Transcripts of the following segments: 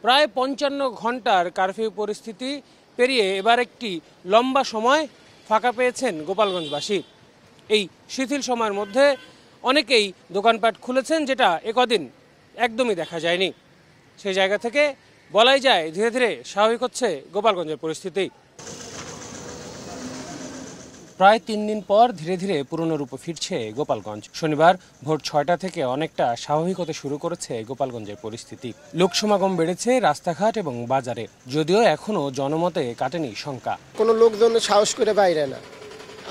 প্রায় ৫৫ ঘন্টার কারফিউ পরিস্থিতি পেরিয়ে এবার একটি লম্বা সময় ফাঁকা পেয়েছেন গোপালগঞ্জবাসী। এই শিথিল সময়ের মধ্যে অনেকেই দোকানপাট খুলেছেন, যেটা একদিন একদমই দেখা যায়নি। সেই জায়গা থেকে বলাই যায় ধীরে ধীরে স্বাভাবিক হচ্ছে গোপালগঞ্জের পরিস্থিতি। প্রায় ৩ দিন পর ধীরে ধীরে পুরনো রূপে ফিরছে গোপালগঞ্জ। শনিবার ভোর ৬টা থেকে অনেকটা স্বাভাবিক হতে শুরু করেছে গোপালগঞ্জের পরিস্থিতি। লোকসমাগম বেড়েছে রাস্তাঘাট এবং বাজারে, যদিও এখনো জনমতে কাটেনি শঙ্কা। কোনো লোকজন সাহস করে বাইরে না।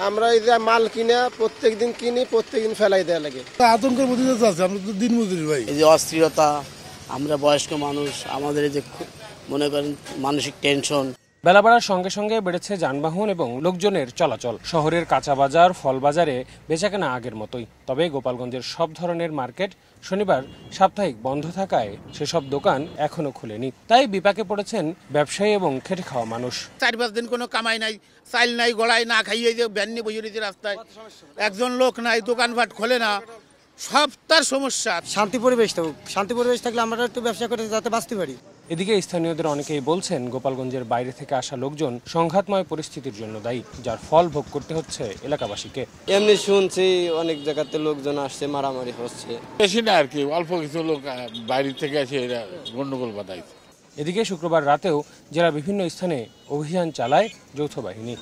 আমরা এই যে মাল কিনা প্রত্যেকদিন কিনি, প্রত্যেকদিন ফেলাই দেওয়া লাগে। আতঙ্কের মধ্যে আছে, আমরা তো দিন মজুরি ভাই। এই যে অস্থিরতা, আমরা বয়স্ক মানুষ, আমাদের এই যে মনে করেন মানসিক টেনশন। বেলা বাড়ার সঙ্গে সঙ্গে বেড়েছে যানবাহন এবং লোকজনের চলাচল। শহরের কাঁচা বাজার, ফল বাজারে বেচাকেনা আগের মতোই। তবে গোপালগঞ্জের সব ধরনের মার্কেট শনিবার সাপ্তাহিক বন্ধ থাকায় সেসব দোকান এখনো খুলেনি। তাই বিপাকে পড়েছেন ব্যবসায়ী এবং খেটে খাওয়া মানুষ। ৪-৫ দিন কোনো কামাই নাই, চাইল নাই, গড়াই না খাইয়ে যে ব্যান্নি বসে রয়েছে রাস্তায়, একজন লোক নাই, দোকানপাট খোলে না, সব তার সমস্যা। শান্তি পরিবেশ থাকলে আমরা একটু ব্যবসা করে যাতে বাঁচতে পারি। এদিকে স্থানীয়দের অনেকেই বলছেন গোপালগঞ্জের বাইরে থেকে আসা লোকজন সংঘাতময় পরিস্থিতির জন্য দায়ী, যার ফল ভোগ করতে হচ্ছে এলাকাবাসীকে। এমনি শুনছি অনেক জায়গাতে লোকজন আসছে, মারামারি হচ্ছে। বেশি না আর কি, অল্প কিছু লোক বাইরে থেকে এসে এরা গন্ডগোল বাঁধাইছে। এদিকে শুক্রবার রাতেও জেলার বিভিন্ন স্থানে অভিযান চালায় যৌথ বাহিনী।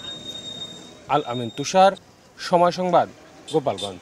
আল আমিন তুষার, সময় সংবাদ, গোপালগঞ্জ।